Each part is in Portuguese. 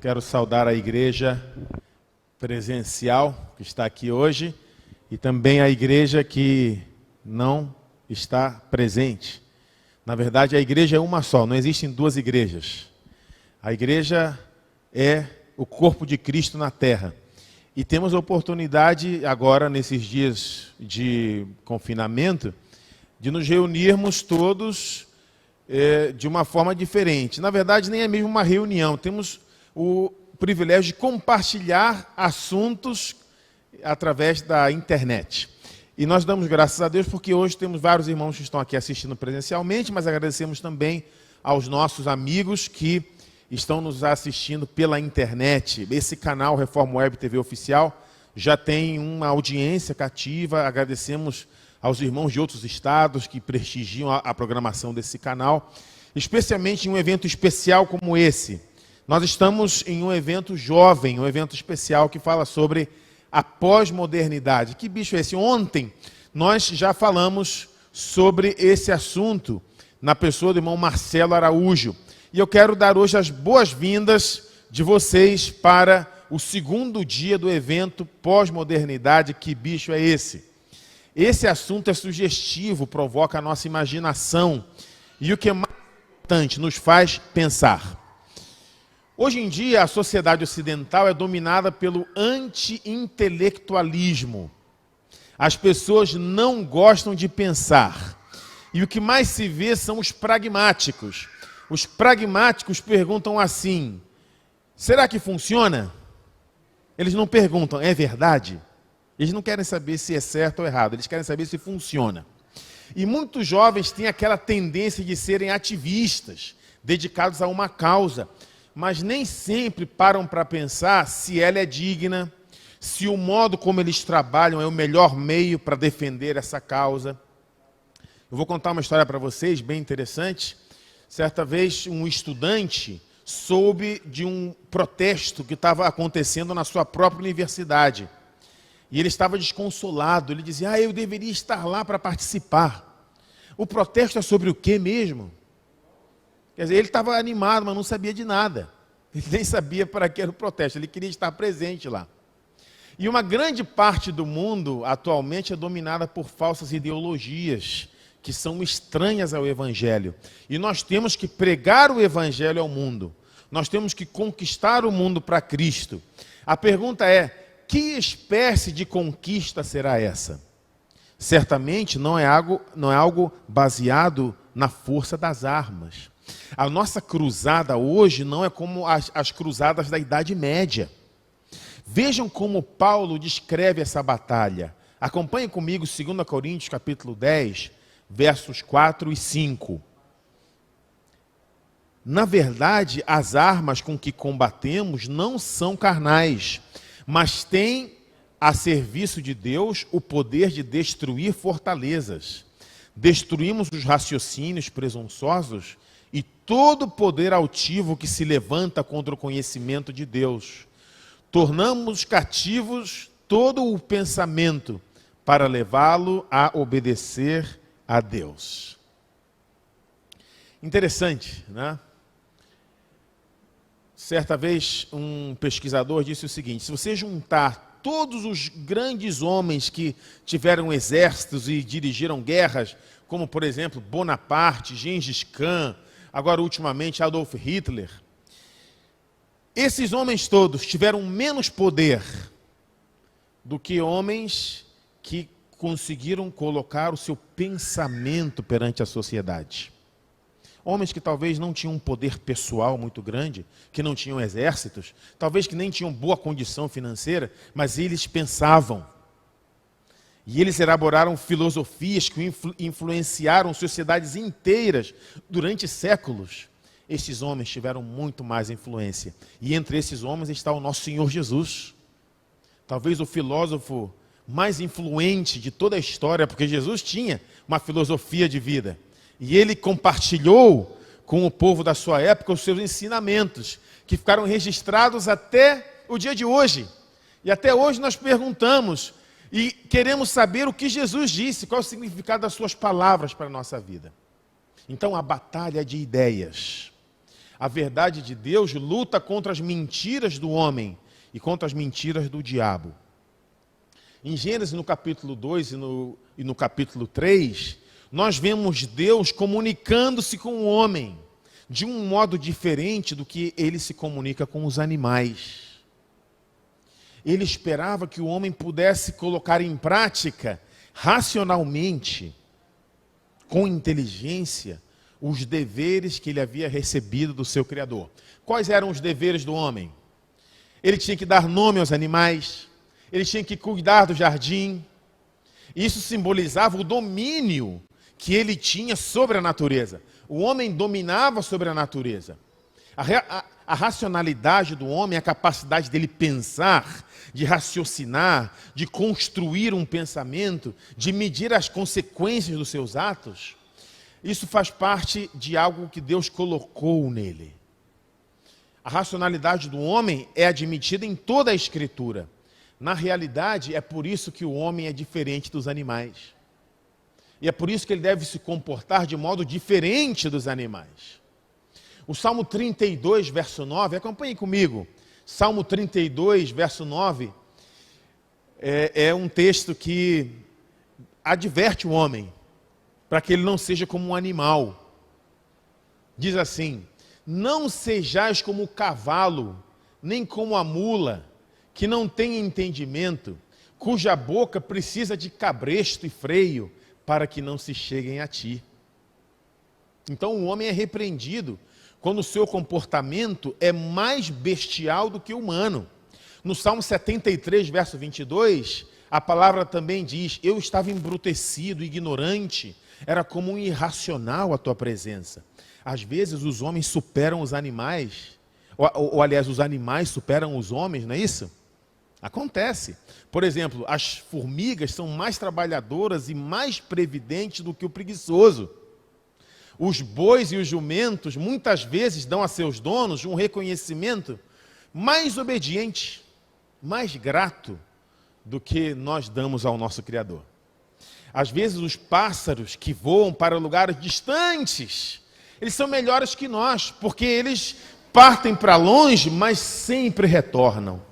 Quero saudar a igreja presencial que está aqui hoje e também a igreja que não está presente. Na verdade, a igreja é uma só, não existem duas igrejas. A igreja é o corpo de Cristo na terra. E temos a oportunidade agora, nesses dias de confinamento, de nos reunirmos todos de uma forma diferente. Na verdade, nem é mesmo uma reunião. Temos o privilégio de compartilhar assuntos através da internet. E nós damos graças a Deus porque hoje temos vários irmãos que estão aqui assistindo presencialmente, mas agradecemos também aos nossos amigos que estão nos assistindo pela internet. Esse canal Reforma Web TV Oficial já tem uma audiência cativa. Agradecemos aos irmãos de outros estados que prestigiam a programação desse canal, especialmente em um evento especial como esse. Nós estamos em um evento jovem, um evento especial que fala sobre a pós-modernidade. Que bicho é esse? Ontem nós já falamos sobre esse assunto na pessoa do irmão Marcelo Araújo. E eu quero dar hoje as boas-vindas de vocês para o segundo dia do evento pós-modernidade. Que bicho é esse? Esse assunto é sugestivo, provoca a nossa imaginação. E o que é mais importante, nos faz pensar. Hoje em dia, a sociedade ocidental é dominada pelo anti-intelectualismo. As pessoas não gostam de pensar. E o que mais se vê são os pragmáticos. Os pragmáticos perguntam assim: será que funciona? Eles não perguntam, é verdade? Eles não querem saber se é certo ou errado, eles querem saber se funciona. E muitos jovens têm aquela tendência de serem ativistas, dedicados a uma causa, mas nem sempre param para pensar se ela é digna, se o modo como eles trabalham é o melhor meio para defender essa causa. Eu vou contar uma história para vocês, bem interessante. Certa vez, um estudante soube de um protesto que estava acontecendo na sua própria universidade. E ele estava desconsolado, ele dizia, eu deveria estar lá para participar. O protesto é sobre o quê mesmo? Quer dizer, ele estava animado, mas não sabia de nada. Ele nem sabia para que era o protesto, ele queria estar presente lá. E uma grande parte do mundo, atualmente, é dominada por falsas ideologias, que são estranhas ao Evangelho. E nós temos que pregar o Evangelho ao mundo. Nós temos que conquistar o mundo para Cristo. A pergunta é, que espécie de conquista será essa? Certamente não é algo baseado na força das armas. A nossa cruzada hoje não é como as cruzadas da Idade Média. Vejam como Paulo descreve essa batalha. Acompanhem comigo 2 Coríntios capítulo 10, versos 4 e 5. Na verdade, as armas com que combatemos não são carnais, mas têm a serviço de Deus o poder de destruir fortalezas. Destruímos os raciocínios presunçosos e todo poder altivo que se levanta contra o conhecimento de Deus. Tornamos cativos todo o pensamento para levá-lo a obedecer a Deus. Interessante, né? Certa vez, um pesquisador disse o seguinte, se você juntar todos os grandes homens que tiveram exércitos e dirigiram guerras, como, por exemplo, Bonaparte, Gengis Khan, agora, ultimamente, Adolf Hitler, esses homens todos tiveram menos poder do que homens que conseguiram colocar o seu pensamento perante a sociedade. Homens que talvez não tinham um poder pessoal muito grande, que não tinham exércitos, talvez que nem tinham boa condição financeira, mas eles pensavam. E eles elaboraram filosofias que influenciaram sociedades inteiras durante séculos. Esses homens tiveram muito mais influência. E entre esses homens está o nosso Senhor Jesus. Talvez o filósofo mais influente de toda a história, porque Jesus tinha uma filosofia de vida. E ele compartilhou com o povo da sua época os seus ensinamentos, que ficaram registrados até o dia de hoje. E até hoje nós perguntamos e queremos saber o que Jesus disse, qual é o significado das suas palavras para a nossa vida. Então a batalha é de ideias. A verdade de Deus luta contra as mentiras do homem e contra as mentiras do diabo. Em Gênesis, no capítulo 2 e no capítulo 3, nós vemos Deus comunicando-se com o homem de um modo diferente do que ele se comunica com os animais. Ele esperava que o homem pudesse colocar em prática, racionalmente, com inteligência, os deveres que ele havia recebido do seu Criador. Quais eram os deveres do homem? Ele tinha que dar nome aos animais, ele tinha que cuidar do jardim. Isso simbolizava o domínio que ele tinha sobre a natureza. O homem dominava sobre a natureza. A racionalidade do homem, a capacidade dele pensar, de raciocinar, de construir um pensamento, de medir as consequências dos seus atos, isso faz parte de algo que Deus colocou nele. A racionalidade do homem é admitida em toda a Escritura. Na realidade, é por isso que o homem é diferente dos animais. E é por isso que ele deve se comportar de modo diferente dos animais. O Salmo 32, verso 9, acompanhe comigo. Salmo 32, verso 9, é um texto que adverte o homem, para que ele não seja como um animal. Diz assim: não sejais como o cavalo, nem como a mula, que não tem entendimento, cuja boca precisa de cabresto e freio, para que não se cheguem a ti. Então o homem é repreendido quando o seu comportamento é mais bestial do que humano. No Salmo 73, verso 22, a palavra também diz: eu estava embrutecido, ignorante, era como um irracional à tua presença. Às vezes os homens superam os animais, aliás, os animais superam os homens, não é isso? Acontece. Por exemplo, as formigas são mais trabalhadoras e mais previdentes do que o preguiçoso. Os bois e os jumentos muitas vezes dão a seus donos um reconhecimento mais obediente, mais grato do que nós damos ao nosso Criador. Às vezes os pássaros que voam para lugares distantes, eles são melhores que nós, porque eles partem para longe, mas sempre retornam.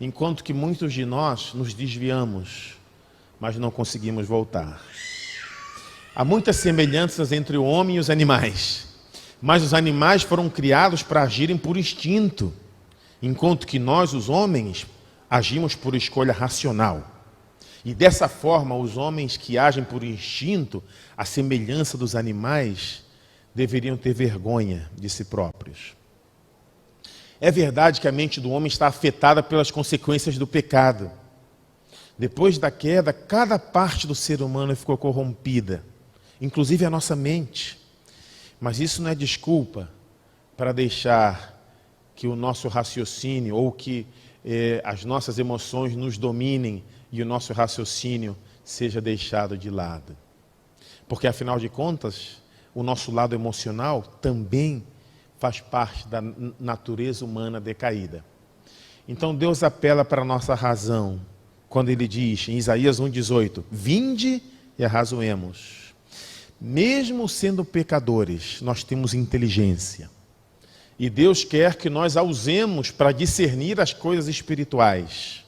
Enquanto que muitos de nós nos desviamos, mas não conseguimos voltar. Há muitas semelhanças entre o homem e os animais, mas os animais foram criados para agirem por instinto, enquanto que nós, os homens, agimos por escolha racional. E dessa forma, os homens que agem por instinto, à semelhança dos animais, deveriam ter vergonha de si próprios. É verdade que a mente do homem está afetada pelas consequências do pecado. Depois da queda, cada parte do ser humano ficou corrompida, inclusive a nossa mente. Mas isso não é desculpa para deixar que o nosso raciocínio ou que as nossas emoções nos dominem e o nosso raciocínio seja deixado de lado. Porque, afinal de contas, o nosso lado emocional também faz parte da natureza humana decaída. Então Deus apela para a nossa razão, quando Ele diz, em Isaías 1,18, vinde e arrazoemos. Mesmo sendo pecadores, nós temos inteligência. E Deus quer que nós a usemos para discernir as coisas espirituais.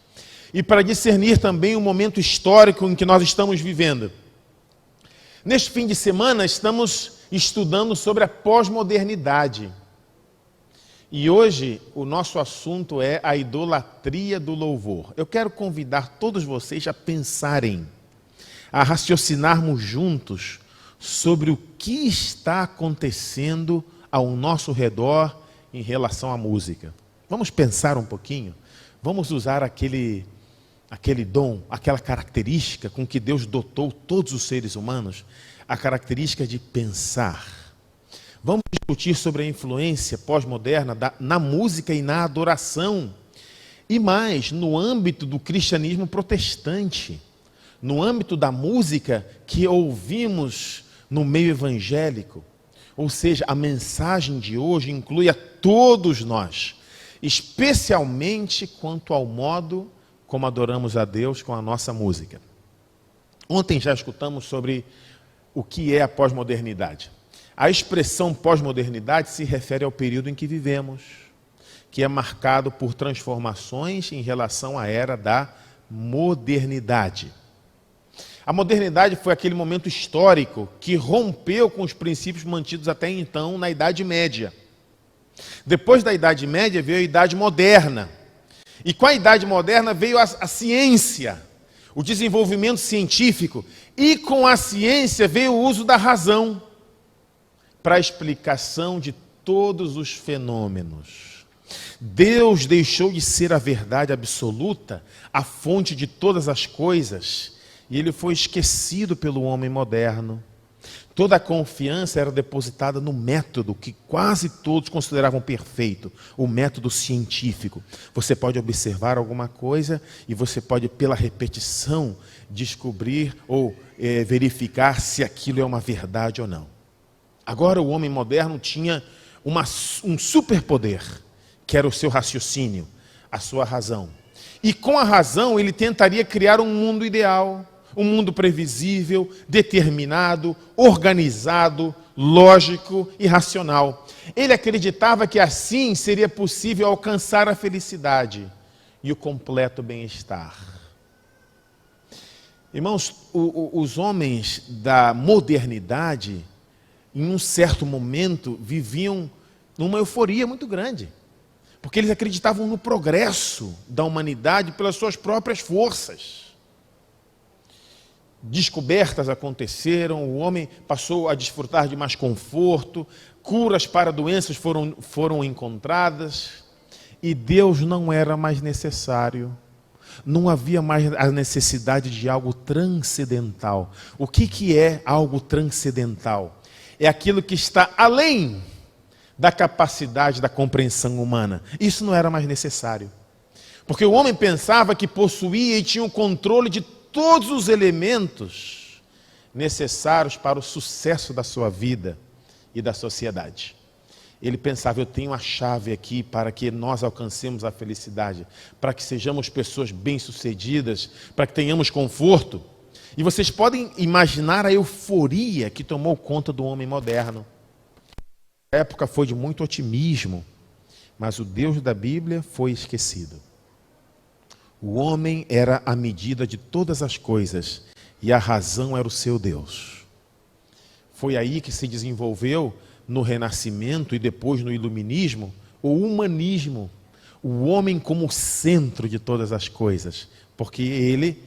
E para discernir também o momento histórico em que nós estamos vivendo. Neste fim de semana, estamos estudando sobre a pós-modernidade. E hoje, o nosso assunto é a idolatria do louvor. Eu quero convidar todos vocês a pensarem, a raciocinarmos juntos sobre o que está acontecendo ao nosso redor em relação à música. Vamos pensar um pouquinho? Vamos usar aquele dom, aquela característica com que Deus dotou todos os seres humanos, a característica de pensar. Vamos discutir sobre a influência pós-moderna na música e na adoração. E mais, no âmbito do cristianismo protestante, no âmbito da música que ouvimos no meio evangélico. Ou seja, a mensagem de hoje inclui a todos nós, especialmente quanto ao modo como adoramos a Deus com a nossa música. Ontem já escutamos sobre o que é a pós-modernidade. A expressão pós-modernidade se refere ao período em que vivemos, que é marcado por transformações em relação à era da modernidade. A modernidade foi aquele momento histórico que rompeu com os princípios mantidos até então na Idade Média. Depois da Idade Média veio a Idade Moderna. E com a Idade Moderna veio a ciência, o desenvolvimento científico. E com a ciência veio o uso da razão para a explicação de todos os fenômenos. Deus deixou de ser a verdade absoluta, a fonte de todas as coisas, e ele foi esquecido pelo homem moderno. Toda a confiança era depositada no método que quase todos consideravam perfeito, o método científico. Você pode observar alguma coisa e você pode, pela repetição, descobrir ou verificar se aquilo é uma verdade ou não. Agora o homem moderno tinha um superpoder, que era o seu raciocínio, a sua razão. E com a razão ele tentaria criar um mundo ideal, um mundo previsível, determinado, organizado, lógico e racional. Ele acreditava que assim seria possível alcançar a felicidade e o completo bem-estar. Irmãos, os homens da modernidade, em um certo momento, viviam numa euforia muito grande, porque eles acreditavam no progresso da humanidade pelas suas próprias forças. Descobertas aconteceram, o homem passou a desfrutar de mais conforto, curas para doenças foram encontradas, e Deus não era mais necessário. Não havia mais a necessidade de algo transcendental. O que é algo transcendental? É aquilo que está além da capacidade da compreensão humana. Isso não era mais necessário. Porque o homem pensava que possuía e tinha o controle de todos os elementos necessários para o sucesso da sua vida e da sociedade. Ele pensava, eu tenho a chave aqui para que nós alcancemos a felicidade, para que sejamos pessoas bem-sucedidas, para que tenhamos conforto. E vocês podem imaginar a euforia que tomou conta do homem moderno. A época foi de muito otimismo, mas o Deus da Bíblia foi esquecido. O homem era a medida de todas as coisas e a razão era o seu Deus. Foi aí que se desenvolveu no Renascimento e depois no Iluminismo o humanismo, o homem como centro de todas as coisas, porque ele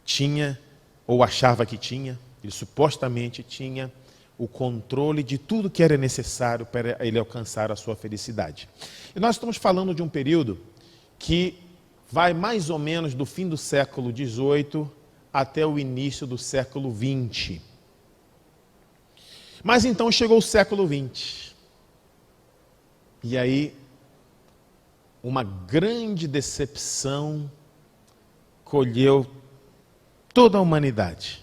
tinha, ou achava que tinha, ele supostamente tinha o controle de tudo que era necessário para ele alcançar a sua felicidade. E nós estamos falando de um período que vai mais ou menos do fim do século XVIII até o início do século XX. Mas então chegou o século XX. E aí, uma grande decepção colheu toda a humanidade.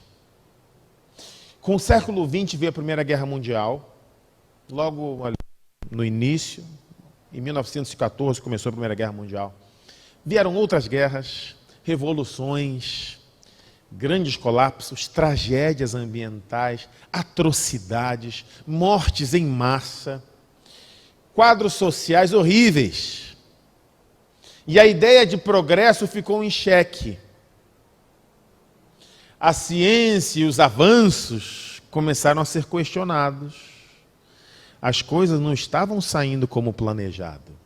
Com o século XX veio a Primeira Guerra Mundial. Logo ali no início, em 1914 começou a Primeira Guerra Mundial. Vieram outras guerras, revoluções, grandes colapsos, tragédias ambientais, atrocidades, mortes em massa, quadros sociais horríveis. E a ideia de progresso ficou em xeque. A ciência e os avanços começaram a ser questionados. As coisas não estavam saindo como planejado.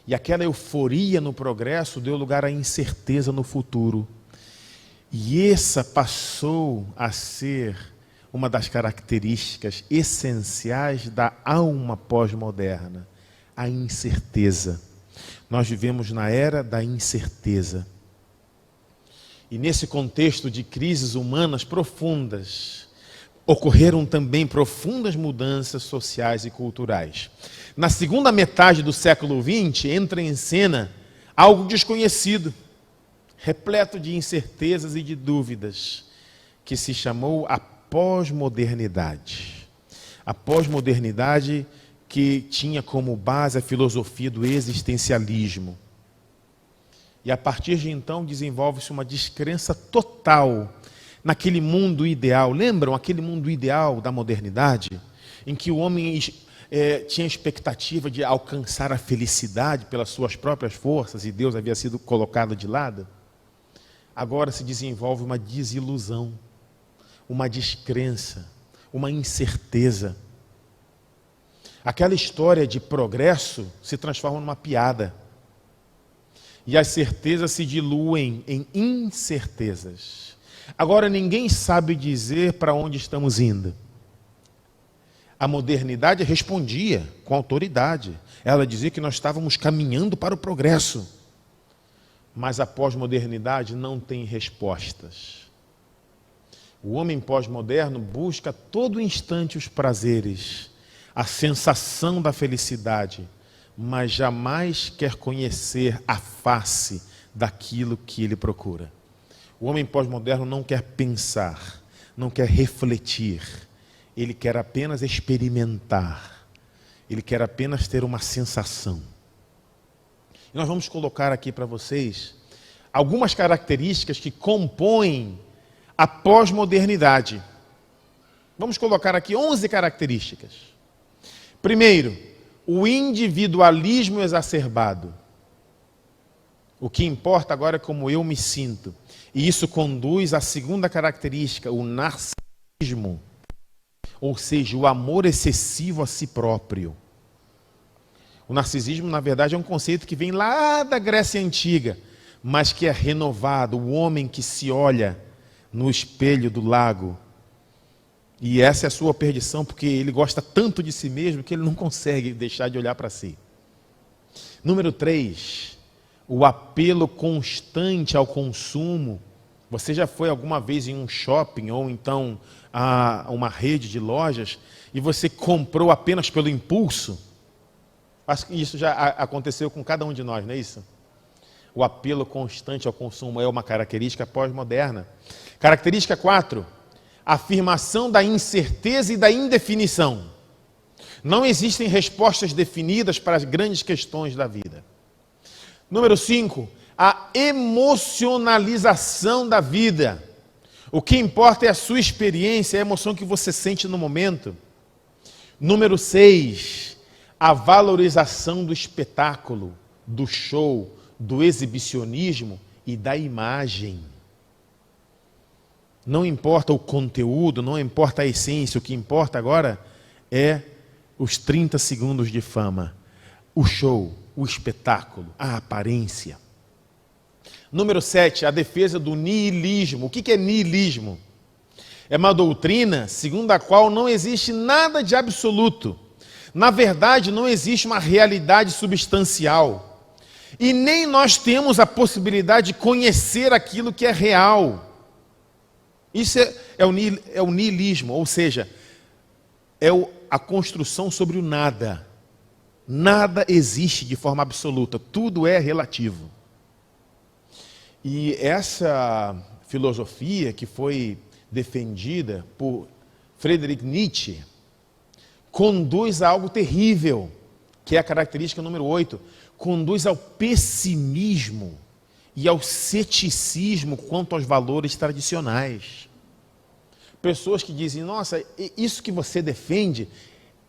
E aquela euforia no progresso deu lugar à incerteza no futuro. E essa passou a ser uma das características essenciais da alma pós-moderna, a incerteza. Nós vivemos na era da incerteza. E nesse contexto de crises humanas profundas, ocorreram também profundas mudanças sociais e culturais. Na segunda metade do século XX, entra em cena algo desconhecido, repleto de incertezas e de dúvidas, que se chamou a pós-modernidade. A pós-modernidade que tinha como base a filosofia do existencialismo. E a partir de então desenvolve-se uma descrença total naquele mundo ideal. Lembram aquele mundo ideal da modernidade? Em que o homem tinha expectativa de alcançar a felicidade pelas suas próprias forças e Deus havia sido colocado de lado? Agora se desenvolve uma desilusão, uma descrença, uma incerteza. Aquela história de progresso se transforma numa piada. E as certezas se diluem em incertezas. Agora ninguém sabe dizer para onde estamos indo. A modernidade respondia com autoridade. Ela dizia que nós estávamos caminhando para o progresso. Mas a pós-modernidade não tem respostas. O homem pós-moderno busca todo instante os prazeres, a sensação da felicidade, mas jamais quer conhecer a face daquilo que ele procura. O homem pós-moderno não quer pensar, não quer refletir, ele quer apenas experimentar, ele quer apenas ter uma sensação. E nós vamos colocar aqui para vocês algumas características que compõem a pós-modernidade. Vamos colocar aqui 11 características. Primeiro, o individualismo exacerbado. O que importa agora é como eu me sinto. E isso conduz à segunda característica, o narcisismo. Ou seja, o amor excessivo a si próprio. O narcisismo, na verdade, é um conceito que vem lá da Grécia Antiga, mas que é renovado. O homem que se olha no espelho do lago. E essa é a sua perdição, porque ele gosta tanto de si mesmo que ele não consegue deixar de olhar para si. Número 3, o apelo constante ao consumo. Você já foi alguma vez em um shopping ou então a uma rede de lojas e você comprou apenas pelo impulso? Acho que isso já aconteceu com cada um de nós, não é isso? O apelo constante ao consumo é uma característica pós-moderna. Característica 4, afirmação da incerteza e da indefinição. Não existem respostas definidas para as grandes questões da vida. Número 5, a emocionalização da vida. O que importa é a sua experiência, é a emoção que você sente no momento. Número 6, a valorização do espetáculo, do show, do exibicionismo e da imagem. Não importa o conteúdo, não importa a essência, o que importa agora é os 30 segundos de fama, o show, o espetáculo, a aparência. Número 7, a defesa do niilismo. O que é niilismo? É uma doutrina segundo a qual não existe nada de absoluto. Na verdade, não existe uma realidade substancial. E nem nós temos a possibilidade de conhecer aquilo que é real. Isso é o niilismo, ou seja, a construção sobre o nada. Nada existe de forma absoluta, tudo é relativo. E essa filosofia que foi defendida por Friedrich Nietzsche conduz a algo terrível, que é a característica número 8, conduz ao pessimismo e ao ceticismo quanto aos valores tradicionais. Pessoas que dizem, nossa, isso que você defende,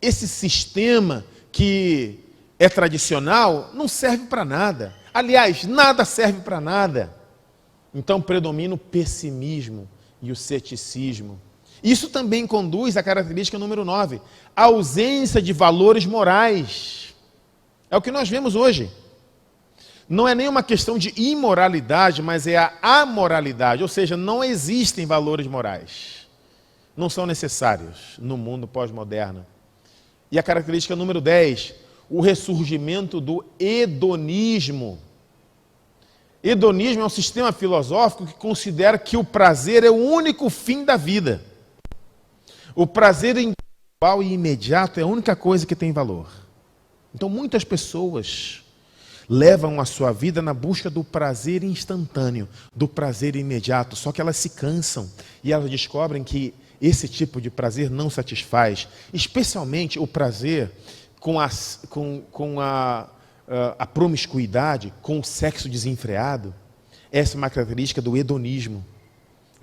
esse sistema que é tradicional, não serve para nada. Aliás, nada serve para nada. Então predomina o pessimismo e o ceticismo. Isso também conduz à característica número 9, a ausência de valores morais. É o que nós vemos hoje. Não é nem uma questão de imoralidade, mas é a amoralidade, ou seja, não existem valores morais. Não são necessários no mundo pós-moderno. E a característica número 10, o ressurgimento do hedonismo. Hedonismo é um sistema filosófico que considera que o prazer é o único fim da vida. O prazer individual e imediato é a única coisa que tem valor. Então muitas pessoas levam a sua vida na busca do prazer instantâneo, do prazer imediato, só que elas se cansam e elas descobrem que esse tipo de prazer não satisfaz, especialmente o prazer com a promiscuidade, com o sexo desenfreado. Essa é uma característica do hedonismo.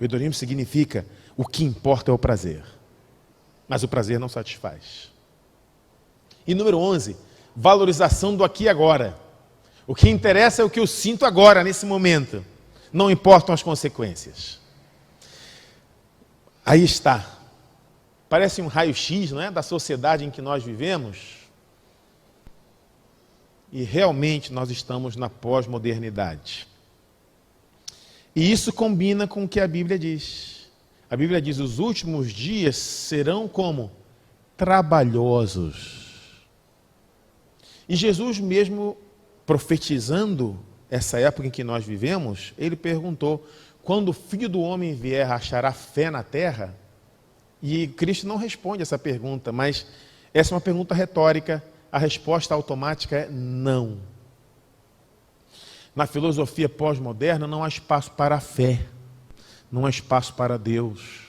O hedonismo significa o que importa é o prazer, mas o prazer não satisfaz. E número 11, valorização do aqui e agora. O que interessa é o que eu sinto agora, nesse momento. Não importam as consequências. Aí está. Parece um raio-x, não é? Da sociedade em que nós vivemos. E realmente nós estamos na pós-modernidade. E isso combina com o que a Bíblia diz. A Bíblia diz: os últimos dias serão como? Trabalhosos. E Jesus mesmo, profetizando essa época em que nós vivemos, ele perguntou: quando o Filho do Homem vier, achará fé na terra? E Cristo não responde essa pergunta, mas essa é uma pergunta retórica. A resposta automática é não. Na filosofia pós-moderna não há espaço para a fé, não há espaço para Deus.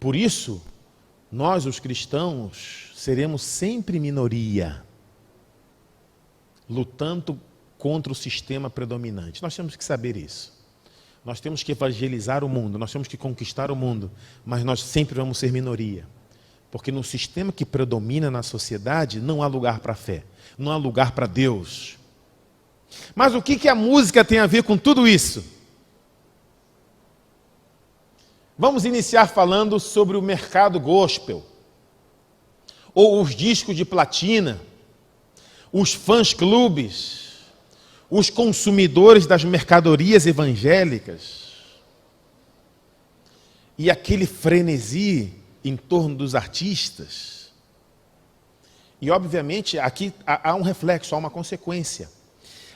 Por isso, nós, os cristãos, seremos sempre minoria, lutando contra o sistema predominante. Nós temos que saber isso. Nós temos que evangelizar o mundo, nós temos que conquistar o mundo, mas nós sempre vamos ser minoria. Porque no sistema que predomina na sociedade, não há lugar para a fé, não há lugar para Deus. Mas o que a música tem a ver com tudo isso? Vamos iniciar falando sobre o mercado gospel, ou os discos de platina, os fãs-clubes, os consumidores das mercadorias evangélicas, e aquele frenesi em torno dos artistas. E obviamente aqui há um reflexo, há uma consequência.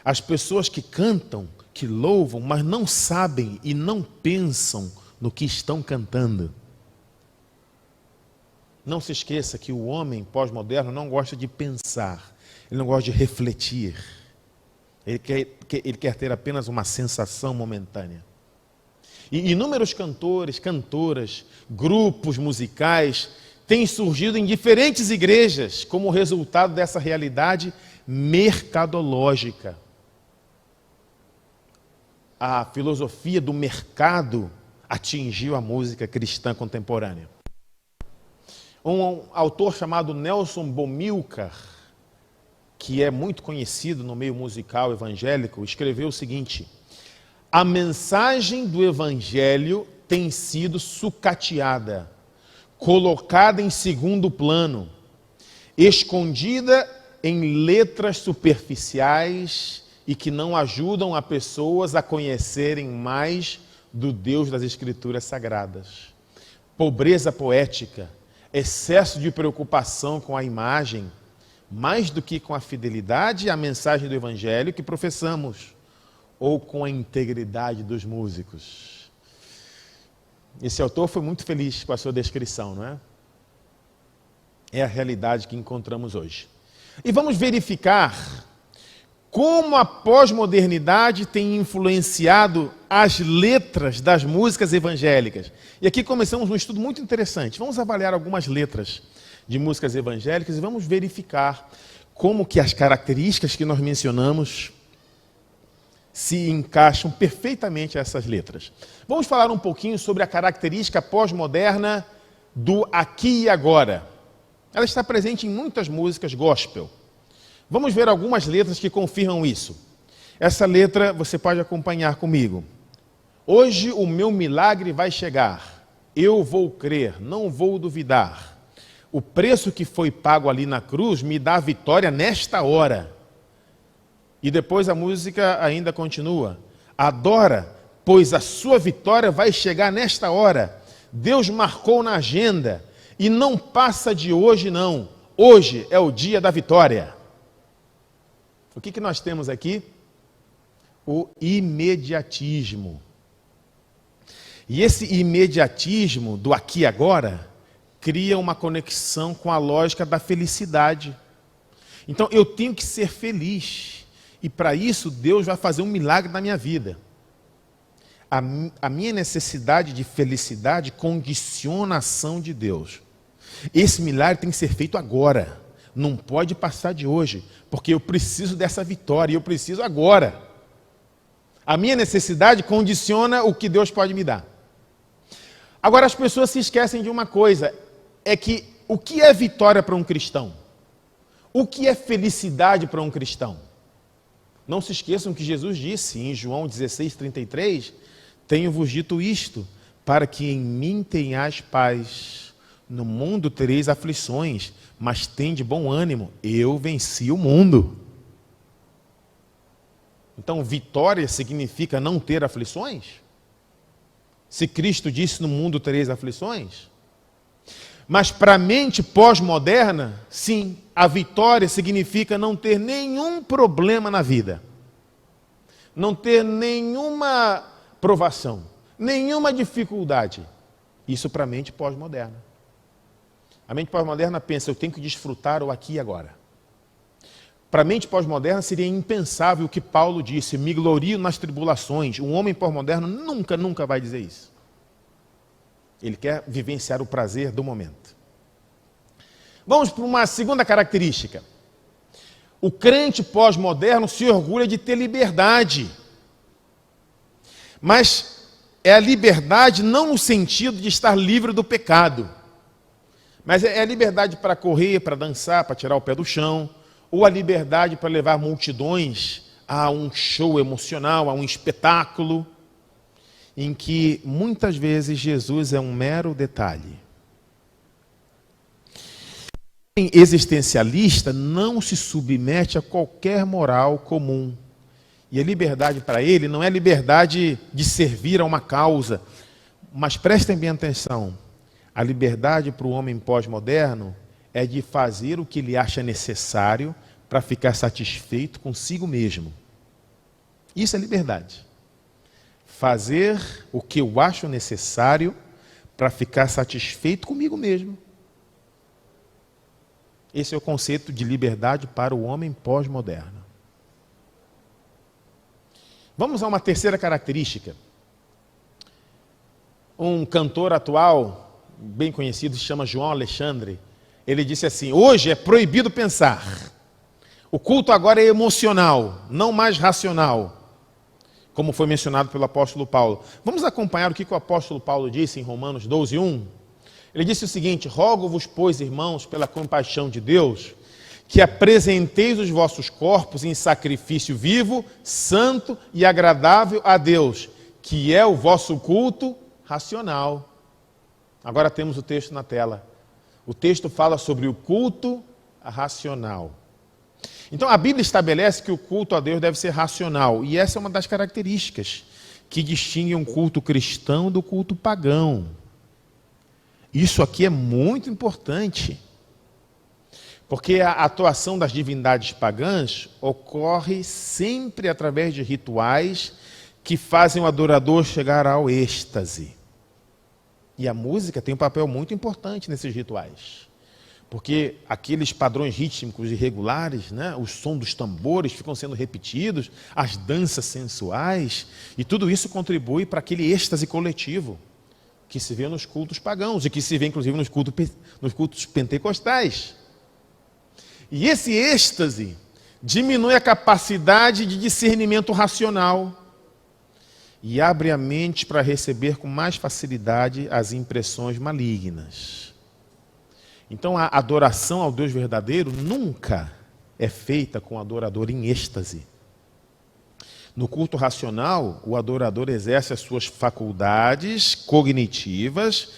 As pessoas que cantam, que louvam, mas não sabem e não pensam no que estão cantando. Não se esqueça que o homem pós-moderno não gosta de pensar, ele não gosta de refletir. Ele quer ter apenas uma sensação momentânea. E inúmeros cantores, cantoras, grupos musicais têm surgido em diferentes igrejas como resultado dessa realidade mercadológica. A filosofia do mercado atingiu a música cristã contemporânea. Um autor chamado Nelson Bomilcar, que é muito conhecido no meio musical evangélico, escreveu o seguinte: a mensagem do evangelho tem sido sucateada, colocada em segundo plano, escondida em letras superficiais e que não ajudam as pessoas a conhecerem mais do Deus das Escrituras Sagradas. Pobreza poética, excesso de preocupação com a imagem, mais do que com a fidelidade à mensagem do evangelho que professamos, ou com a integridade dos músicos. Esse autor foi muito feliz com a sua descrição, não é? É a realidade que encontramos hoje. E vamos verificar como a pós-modernidade tem influenciado as letras das músicas evangélicas. E aqui começamos um estudo muito interessante. Vamos avaliar algumas letras de músicas evangélicas e vamos verificar como que as características que nós mencionamos se encaixam perfeitamente a essas letras. Vamos falar um pouquinho sobre a característica pós-moderna do aqui e agora. Ela está presente em muitas músicas gospel. Vamos ver algumas letras que confirmam isso. Essa letra você pode acompanhar comigo. Hoje o meu milagre vai chegar. Eu vou crer, não vou duvidar. O preço que foi pago ali na cruz me dá a vitória nesta hora. E depois a música ainda continua. Adora, pois a sua vitória vai chegar nesta hora. Deus marcou na agenda e não passa de hoje não. Hoje é o dia da vitória. O que nós temos aqui? O imediatismo. E esse imediatismo do aqui e agora cria uma conexão com a lógica da felicidade. Então eu tenho que ser feliz. E para isso Deus vai fazer um milagre na minha vida. A minha necessidade de felicidade condiciona a ação de Deus. Esse milagre tem que ser feito agora. Não pode passar de hoje, porque eu preciso dessa vitória, e eu preciso agora. A minha necessidade condiciona o que Deus pode me dar. Agora, as pessoas se esquecem de uma coisa, é que o que é vitória para um cristão? O que é felicidade para um cristão? Não se esqueçam que Jesus disse em João 16:33, tenho-vos dito isto, para que em mim tenhais paz. No mundo tereis aflições, mas tende bom ânimo, eu venci o mundo. Então, vitória significa não ter aflições? Se Cristo disse, no mundo tereis aflições? Mas para a mente pós-moderna, sim, a vitória significa não ter nenhum problema na vida. Não ter nenhuma provação, nenhuma dificuldade. Isso para a mente pós-moderna. A mente pós-moderna pensa, eu tenho que desfrutar o aqui e agora. Para a mente pós-moderna seria impensável o que Paulo disse, me glorio nas tribulações. Um homem pós-moderno nunca vai dizer isso. Ele quer vivenciar o prazer do momento. Vamos para uma segunda característica. O crente pós-moderno se orgulha de ter liberdade. Mas é a liberdade não no sentido de estar livre do pecado. Mas é a liberdade para correr, para dançar, para tirar o pé do chão. Ou a liberdade para levar multidões a um show emocional, a um espetáculo, em que muitas vezes Jesus é um mero detalhe. O existencialista não se submete a qualquer moral comum. E a liberdade para ele não é liberdade de servir a uma causa. Mas prestem bem atenção, a liberdade para o homem pós-moderno é de fazer o que ele acha necessário para ficar satisfeito consigo mesmo. Isso é liberdade. Fazer o que eu acho necessário para ficar satisfeito comigo mesmo. Esse é o conceito de liberdade para o homem pós-moderno. Vamos a uma terceira característica. Um cantor atual, bem conhecido, se chama João Alexandre. Ele disse assim, hoje é proibido pensar. O culto agora é emocional, não mais racional, como foi mencionado pelo apóstolo Paulo. Vamos acompanhar o que o apóstolo Paulo disse em Romanos 12:1? Ele disse o seguinte, rogo-vos, pois, irmãos, pela compaixão de Deus, que apresenteis os vossos corpos em sacrifício vivo, santo e agradável a Deus, que é o vosso culto racional. Agora temos o texto na tela. O texto fala sobre o culto racional. Então a Bíblia estabelece que o culto a Deus deve ser racional. E essa é uma das características que distinguem um culto cristão do culto pagão. Isso aqui é muito importante. Porque a atuação das divindades pagãs ocorre sempre através de rituais que fazem o adorador chegar ao êxtase. E a música tem um papel muito importante nesses rituais. Porque aqueles padrões rítmicos irregulares, né, o som dos tambores ficam sendo repetidos, as danças sensuais, e tudo isso contribui para aquele êxtase coletivo que se vê nos cultos pagãos e que se vê inclusive nos cultos pentecostais. E esse êxtase diminui a capacidade de discernimento racional e abre a mente para receber com mais facilidade as impressões malignas. Então a adoração ao Deus verdadeiro nunca é feita com o adorador em êxtase. No culto racional, o adorador exerce as suas faculdades cognitivas,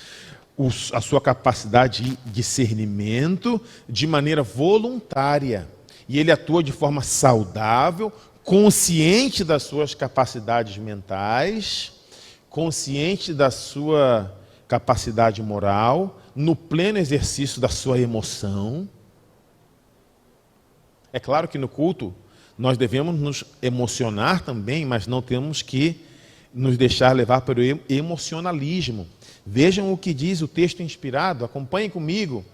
a sua capacidade de discernimento de maneira voluntária. E ele atua de forma saudável, consciente das suas capacidades mentais, consciente da sua capacidade moral, no pleno exercício da sua emoção. É claro que no culto nós devemos nos emocionar também, mas não temos que nos deixar levar pelo emocionalismo. Vejam o que diz o texto inspirado, acompanhem comigo.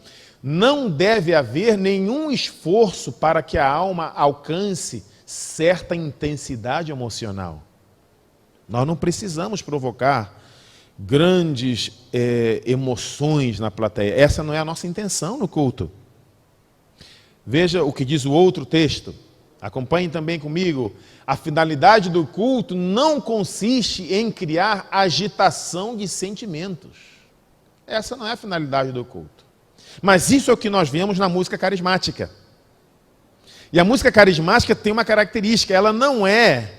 Não deve haver nenhum esforço para que a alma alcance certa intensidade emocional. Nós não precisamos provocar grandes emoções na plateia. Essa não é a nossa intenção no culto. Veja o que diz o outro texto. Acompanhem também comigo. A finalidade do culto não consiste em criar agitação de sentimentos. essa não é a finalidade do culto. Mas isso é o que nós vemos na música carismática. E a música carismática tem uma característica, ela não é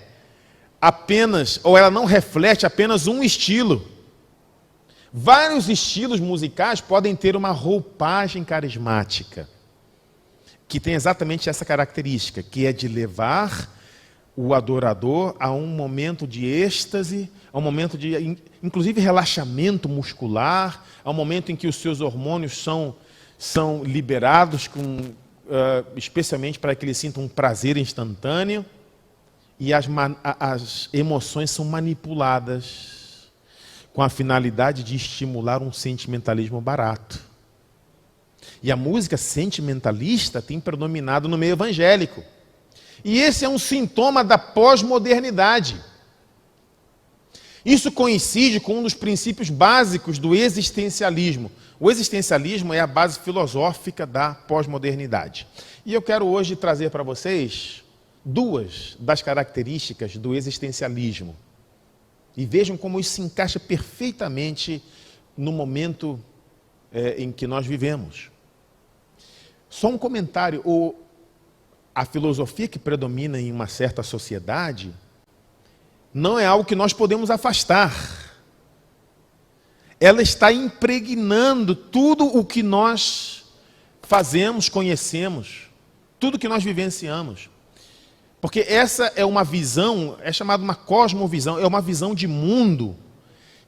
apenas, ou ela não reflete apenas um estilo. Vários estilos musicais podem ter uma roupagem carismática, que tem exatamente essa característica, que é de levar o adorador a um momento de êxtase, a um momento de, inclusive, relaxamento muscular, a um momento em que os seus hormônios são liberados, especialmente para que ele sinta um prazer instantâneo, e as emoções são manipuladas com a finalidade de estimular um sentimentalismo barato. E a música sentimentalista tem predominado no meio evangélico. E esse é um sintoma da pós-modernidade. Isso coincide com um dos princípios básicos do existencialismo. O existencialismo é a base filosófica da pós-modernidade. E eu quero hoje trazer para vocês duas das características do existencialismo. E vejam como isso se encaixa perfeitamente no momento em que nós vivemos. Só um comentário. A filosofia que predomina em uma certa sociedade não é algo que nós podemos afastar. Ela está impregnando tudo o que nós fazemos, conhecemos, tudo que nós vivenciamos. Porque essa é uma visão, é chamada uma cosmovisão, é uma visão de mundo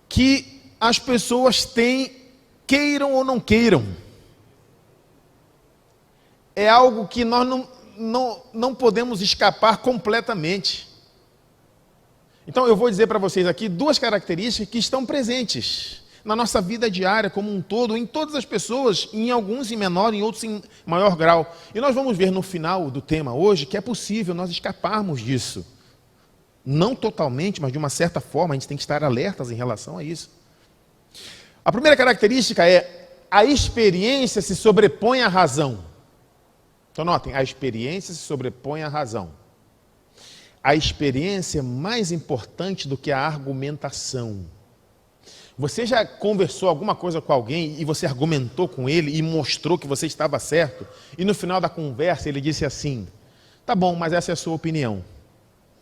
que as pessoas têm, queiram ou não queiram. É algo que nós não podemos escapar completamente. Então eu vou dizer para vocês aqui duas características que estão presentes na nossa vida diária como um todo, em todas as pessoas, em alguns em menor, em outros em maior grau. E nós vamos ver no final do tema hoje que é possível nós escaparmos disso. Não totalmente, mas de uma certa forma, a gente tem que estar alertas em relação a isso. A primeira característica é a experiência se sobrepõe à razão. Então notem, a experiência se sobrepõe à razão. A experiência é mais importante do que a argumentação. Você já conversou alguma coisa com alguém e você argumentou com ele e mostrou que você estava certo, e no final da conversa ele disse assim: tá bom, mas essa é a sua opinião.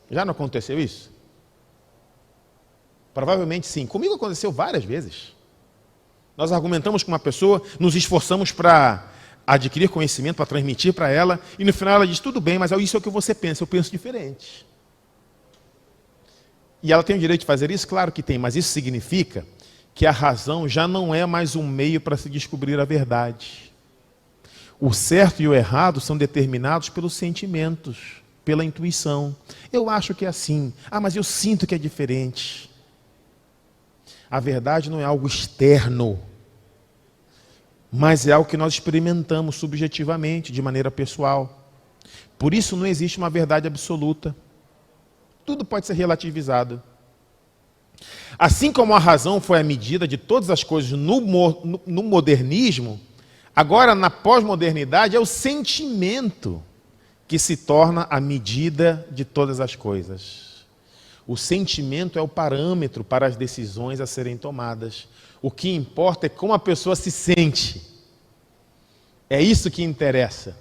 Já não aconteceu isso? Provavelmente sim. Comigo aconteceu várias vezes. Nós argumentamos com uma pessoa, nos esforçamos para adquirir conhecimento, para transmitir para ela, e no final ela diz: tudo bem, mas isso é o que você pensa, eu penso diferente. E ela tem o direito de fazer isso? Claro que tem, mas isso significa que a razão já não é mais um meio para se descobrir a verdade. O certo e o errado são determinados pelos sentimentos, pela intuição. Eu acho que é assim. Ah, mas eu sinto que é diferente. A verdade não é algo externo, mas é algo que nós experimentamos subjetivamente, de maneira pessoal. Por isso não existe uma verdade absoluta. Tudo pode ser relativizado. Assim como a razão foi a medida de todas as coisas no modernismo, agora na pós-modernidade é o sentimento que se torna a medida de todas as coisas. O sentimento é o parâmetro para as decisões a serem tomadas. O que importa é como a pessoa se sente. É isso que interessa.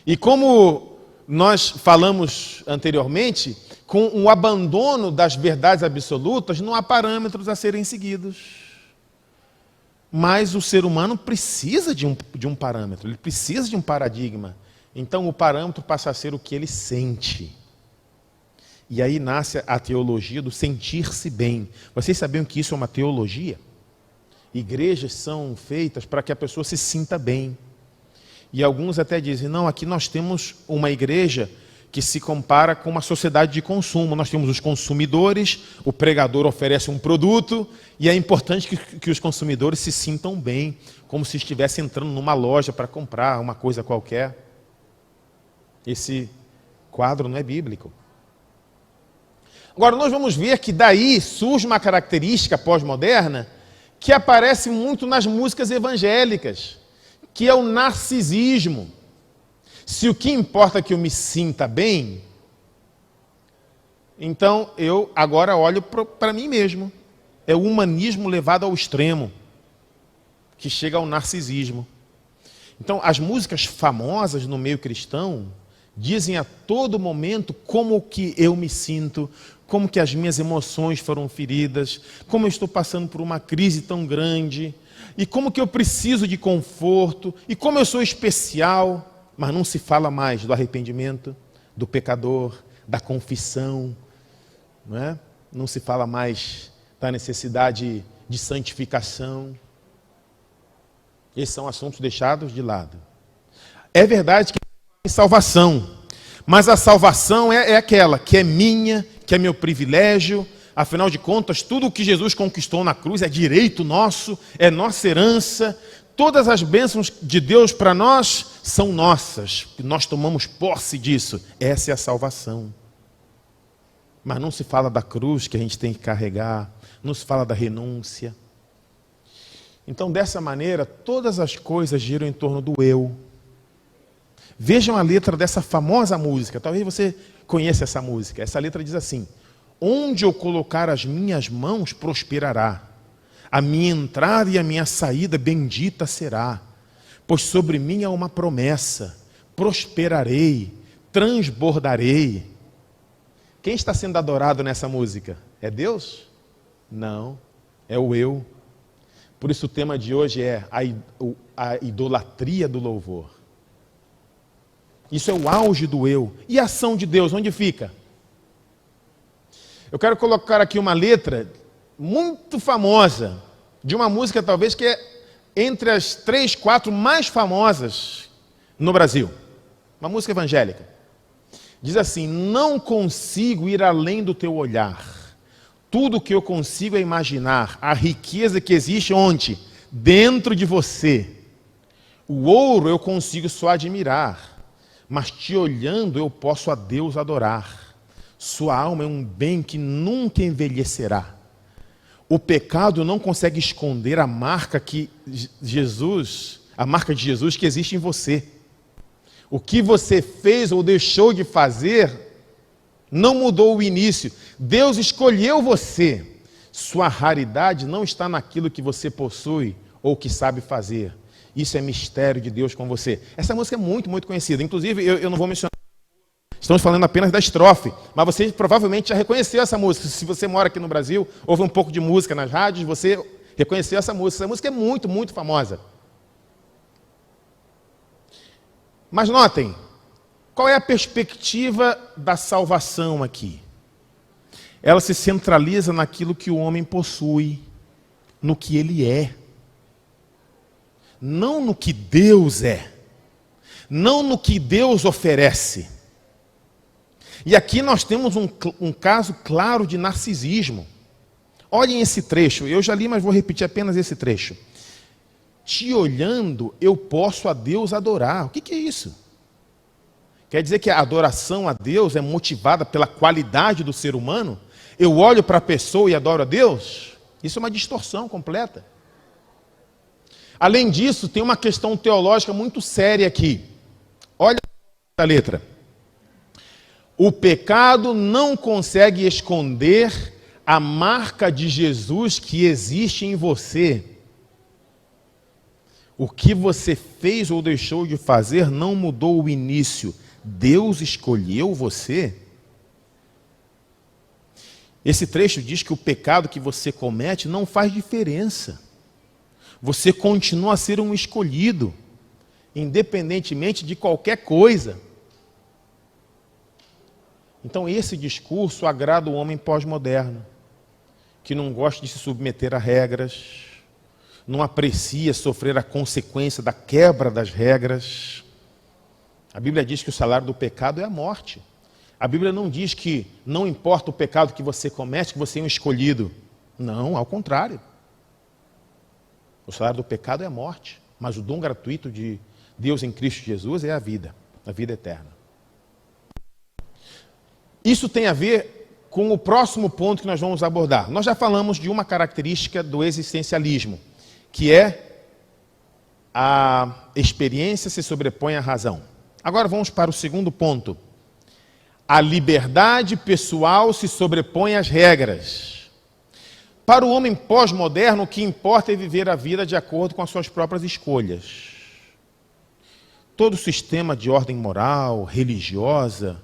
E como nós falamos anteriormente, com o abandono das verdades absolutas, não há parâmetros a serem seguidos. Mas o ser humano precisa de um parâmetro, ele precisa de um paradigma. Então o parâmetro passa a ser o que ele sente. E aí nasce a teologia do sentir-se bem. Vocês sabiam que isso é uma teologia? Igrejas são feitas para que a pessoa se sinta bem. E alguns até dizem, não, aqui nós temos uma igreja que se compara com uma sociedade de consumo. Nós temos os consumidores, o pregador oferece um produto, e é importante que os consumidores se sintam bem, como se estivesse entrando numa loja para comprar uma coisa qualquer. Esse quadro não é bíblico. Agora, nós vamos ver que daí surge uma característica pós-moderna que aparece muito nas músicas evangélicas, que é o narcisismo. Se o que importa é que eu me sinta bem, então eu agora olho para mim mesmo. É o humanismo levado ao extremo. que chega ao narcisismo. Então, as músicas famosas no meio cristão dizem a todo momento como que eu me sinto, como que as minhas emoções foram feridas, como eu estou passando por uma crise tão grande, e como que eu preciso de conforto, e como eu sou especial, mas não se fala mais do arrependimento, do pecador, da confissão, não é? Não se fala mais da necessidade de santificação. Esses são assuntos deixados de lado. É verdade que tem salvação, mas a salvação é aquela que é minha, que é meu privilégio. Afinal de contas, tudo o que Jesus conquistou na cruz é direito nosso, é nossa herança. Todas as bênçãos de Deus para nós são nossas. Nós tomamos posse disso. Essa é a salvação. Mas não se fala da cruz que a gente tem que carregar, não se fala da renúncia. Então, dessa maneira, todas as coisas giram em torno do eu. Vejam a letra dessa famosa música. Talvez você conheça essa música. Essa letra diz assim: onde eu colocar as minhas mãos, prosperará. A minha entrada e a minha saída bendita será. Pois sobre mim há uma promessa: prosperarei, transbordarei. Quem está sendo adorado nessa música? É Deus? Não, é o eu. Por isso o tema de hoje é a idolatria do louvor. Isso é o auge do eu. E a ação de Deus, onde fica? Eu quero colocar aqui uma letra muito famosa, de uma música talvez que é entre as 3, 4 mais famosas no Brasil. Uma música evangélica. Diz assim: não consigo ir além do teu olhar. Tudo que eu consigo é imaginar a riqueza que existe onde? Dentro de você. O ouro eu consigo só admirar, mas te olhando eu posso a Deus adorar. Sua alma é um bem que nunca envelhecerá. O pecado não consegue esconder a marca de Jesus que existe em você. O que você fez ou deixou de fazer não mudou o início. Deus escolheu você. Sua raridade não está naquilo que você possui ou que sabe fazer. Isso é mistério de Deus com você. Essa música é muito, muito conhecida. Inclusive, eu não vou mencionar. Estamos falando apenas da estrofe. Mas você provavelmente já reconheceu essa música. Se você mora aqui no Brasil, ouve um pouco de música nas rádios, você reconheceu essa música. Essa música é muito, muito famosa. Mas notem, qual é a perspectiva da salvação aqui? Ela se centraliza naquilo que o homem possui, no que ele é. Não no que Deus é. Não no que Deus oferece. E aqui nós temos um caso claro de narcisismo. Olhem esse trecho, eu já li, mas vou repetir apenas esse trecho. Te olhando, eu posso a Deus adorar. O que é isso? Quer dizer que a adoração a Deus é motivada pela qualidade do ser humano? Eu olho para a pessoa e adoro a Deus? Isso é uma distorção completa. Além disso, tem uma questão teológica muito séria aqui. Olha a letra. O pecado não consegue esconder a marca de Jesus que existe em você. O que você fez ou deixou de fazer não mudou o início. Deus escolheu você. Esse trecho diz que o pecado que você comete não faz diferença. Você continua a ser um escolhido, independentemente de qualquer coisa. Então esse discurso agrada o homem pós-moderno, que não gosta de se submeter a regras, não aprecia sofrer a consequência da quebra das regras. A Bíblia diz que o salário do pecado é a morte. A Bíblia não diz que não importa o pecado que você comete, que você é um escolhido. Não, ao contrário. O salário do pecado é a morte, mas o dom gratuito de Deus em Cristo Jesus é a vida eterna. Isso tem a ver com o próximo ponto que nós vamos abordar. Nós já falamos de uma característica do existencialismo, que é a experiência se sobrepõe à razão. Agora vamos para o segundo ponto. A liberdade pessoal se sobrepõe às regras. Para o homem pós-moderno, o que importa é viver a vida de acordo com as suas próprias escolhas. Todo sistema de ordem moral, religiosa,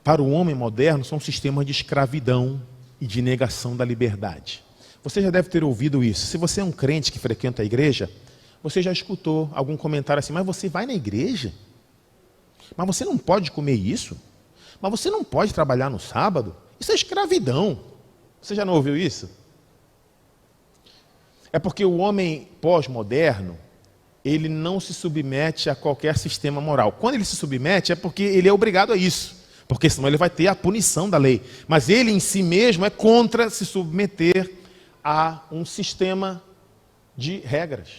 para o homem moderno, são sistemas de escravidão e de negação da liberdade. Você já deve ter ouvido isso. Se você é um crente que frequenta a igreja, você já escutou algum comentário assim, mas você vai na igreja? Mas você não pode comer isso? Mas você não pode trabalhar no sábado? Isso é escravidão. Você já não ouviu isso? É porque o homem pós-moderno, ele não se submete a qualquer sistema moral. Quando ele se submete, é porque ele é obrigado a isso. Porque senão ele vai ter a punição da lei. Mas ele em si mesmo é contra se submeter a um sistema de regras.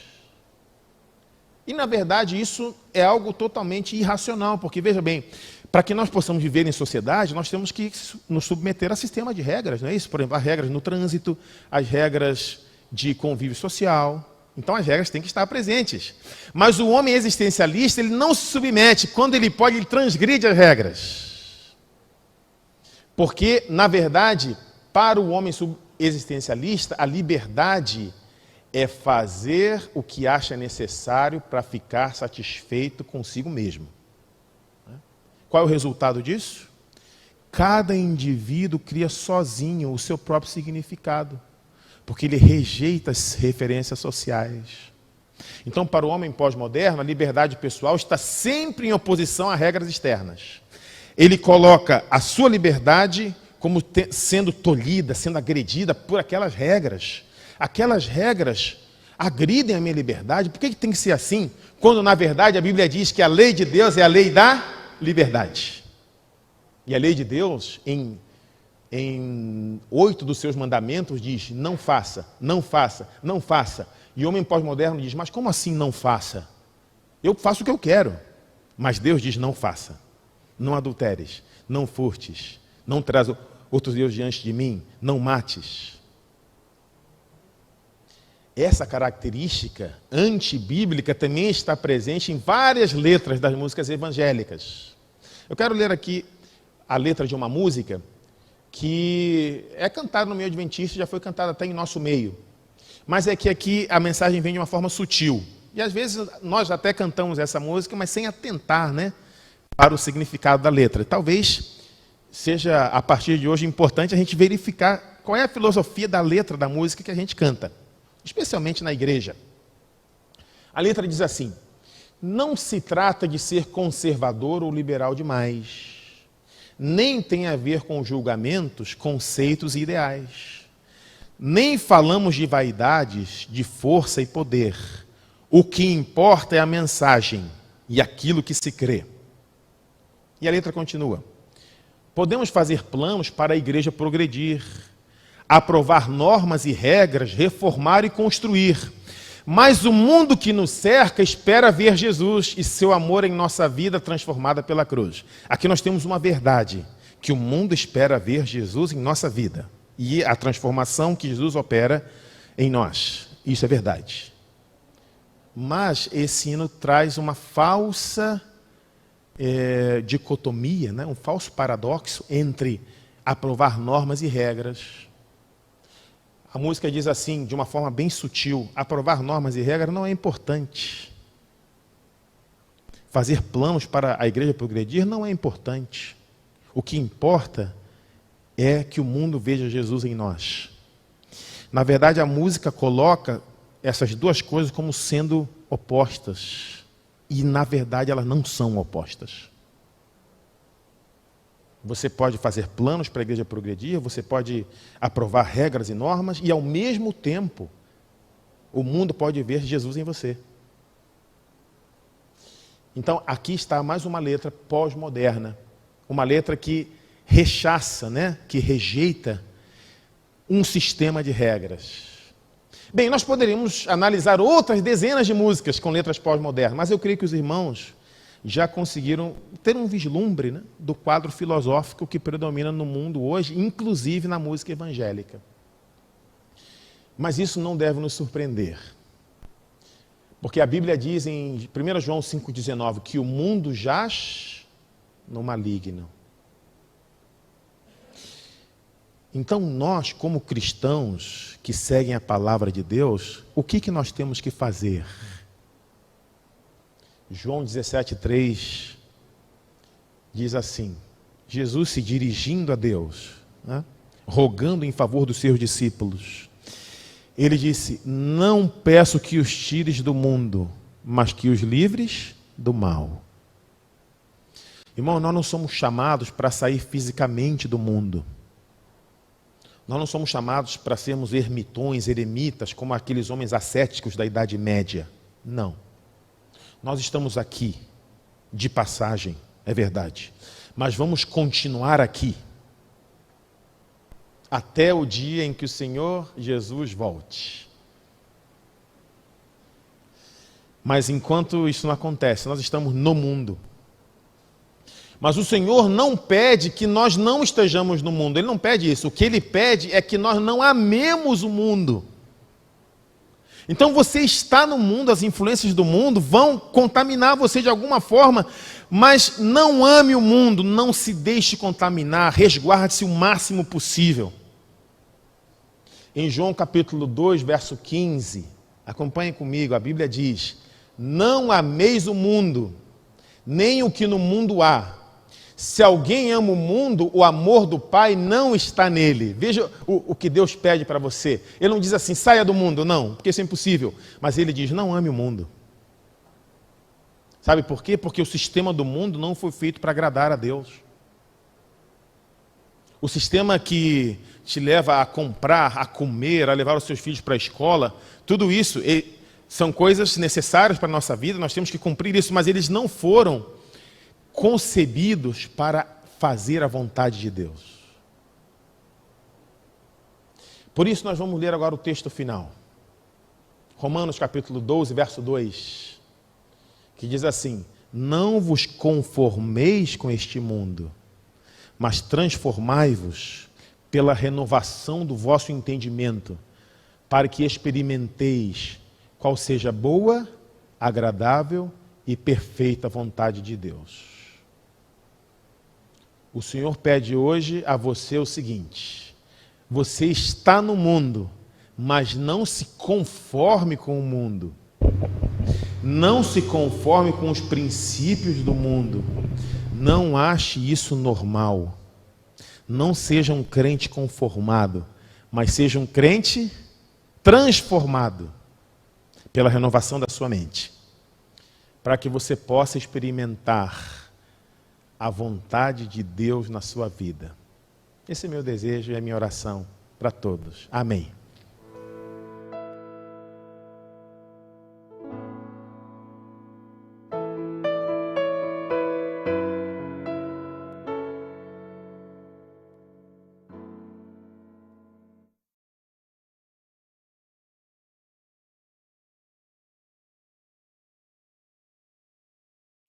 E, na verdade, isso é algo totalmente irracional, porque, veja bem, para que nós possamos viver em sociedade, nós temos que nos submeter a sistema de regras, não é isso? Por exemplo, as regras no trânsito, as regras de convívio social. Então, as regras têm que estar presentes. Mas o homem existencialista, ele não se submete. Quando ele pode, ele transgride as regras. Porque, na verdade, para o homem existencialista, a liberdade é fazer o que acha necessário para ficar satisfeito consigo mesmo. Qual é o resultado disso? Cada indivíduo cria sozinho o seu próprio significado, porque ele rejeita as referências sociais. Então, para o homem pós-moderno, a liberdade pessoal está sempre em oposição a regras externas. Ele coloca a sua liberdade como sendo tolhida, sendo agredida por aquelas regras. Aquelas regras agridem a minha liberdade. Por que tem que ser assim? Quando, na verdade, a Bíblia diz que a lei de Deus é a lei da liberdade. E a lei de Deus, em 8 dos seus mandamentos, diz: não faça, não faça, não faça. E o homem pós-moderno diz: mas como assim não faça? Eu faço o que eu quero. Mas Deus diz: não faça. Não adulteres, não furtes, não traz outros deuses diante de mim, não mates. Essa característica antibíblica também está presente em várias letras das músicas evangélicas. Eu quero ler aqui a letra de uma música que é cantada no meio adventista, já foi cantada até em nosso meio. Mas é que aqui a mensagem vem de uma forma sutil. E às vezes nós até cantamos essa música, mas sem atentar, para o significado da letra. Talvez seja, a partir de hoje, importante a gente verificar qual é a filosofia da letra da música que a gente canta, especialmente na igreja. A letra diz assim: não se trata de ser conservador ou liberal demais, nem tem a ver com julgamentos, conceitos e ideais. Nem falamos de vaidades, de força e poder. O que importa é a mensagem e aquilo que se crê. E a letra continua: podemos fazer planos para a igreja progredir, aprovar normas e regras, reformar e construir. Mas o mundo que nos cerca espera ver Jesus e seu amor em nossa vida transformada pela cruz. Aqui nós temos uma verdade, que o mundo espera ver Jesus em nossa vida. E a transformação que Jesus opera em nós. Isso é verdade. Mas esse hino traz uma falsa dicotomia, um falso paradoxo entre aprovar normas e regras. A música diz assim, de uma forma bem sutil: aprovar normas e regras não é importante. Fazer planos para a igreja progredir não é importante. O que importa é que o mundo veja Jesus em nós. Na verdade, a música coloca essas duas coisas como sendo opostas. E, na verdade, elas não são opostas. Você pode fazer planos para a igreja progredir, você pode aprovar regras e normas, e, ao mesmo tempo, o mundo pode ver Jesus em você. Então, aqui está mais uma letra pós-moderna. Uma letra que rechaça, que rejeita um sistema de regras. Bem, nós poderíamos analisar outras dezenas de músicas com letras pós-modernas, mas eu creio que os irmãos já conseguiram ter um vislumbre do quadro filosófico que predomina no mundo hoje, inclusive na música evangélica. Mas isso não deve nos surpreender. Porque a Bíblia diz em 1 João 5,19 que o mundo jaz no maligno. Então nós, como cristãos que seguem a palavra de Deus, o que nós temos que fazer? João 17,3 diz assim, Jesus se dirigindo a Deus, né, rogando em favor dos seus discípulos, ele disse, não peço que os tires do mundo, mas que os livres do mal. Irmão, nós não somos chamados para sair fisicamente do mundo. Nós não somos chamados para sermos ermitões, eremitas, como aqueles homens ascéticos da Idade Média. Não. Nós estamos aqui, de passagem, é verdade. Mas vamos continuar aqui, até o dia em que o Senhor Jesus volte. Mas enquanto isso não acontece, nós estamos no mundo. Mas o Senhor não pede que nós não estejamos no mundo. Ele não pede isso. O que Ele pede é que nós não amemos o mundo. Então você está no mundo, as influências do mundo vão contaminar você de alguma forma, mas não ame o mundo, não se deixe contaminar, resguarde-se o máximo possível. Em João capítulo 2, verso 15, acompanhe comigo, a Bíblia diz, não ameis o mundo, nem o que no mundo há. Se alguém ama o mundo, o amor do Pai não está nele. Veja o que Deus pede para você. Ele não diz assim, saia do mundo, não, porque isso é impossível. Mas Ele diz, não ame o mundo. Sabe por quê? Porque o sistema do mundo não foi feito para agradar a Deus. O sistema que te leva a comprar, a comer, a levar os seus filhos para a escola, tudo isso são coisas necessárias para a nossa vida, nós temos que cumprir isso, mas eles não foram concebidos para fazer a vontade de Deus. Por isso nós vamos ler agora o texto final. Romanos capítulo 12, verso 2, que diz assim, não vos conformeis com este mundo, mas transformai-vos pela renovação do vosso entendimento, para que experimenteis qual seja a boa, agradável e perfeita vontade de Deus. O Senhor pede hoje a você o seguinte, você está no mundo, mas não se conforme com o mundo. Não se conforme com os princípios do mundo. Não ache isso normal. Não seja um crente conformado, mas seja um crente transformado pela renovação da sua mente, para que você possa experimentar a vontade de Deus na sua vida. Esse é meu desejo e a minha oração para todos. Amém.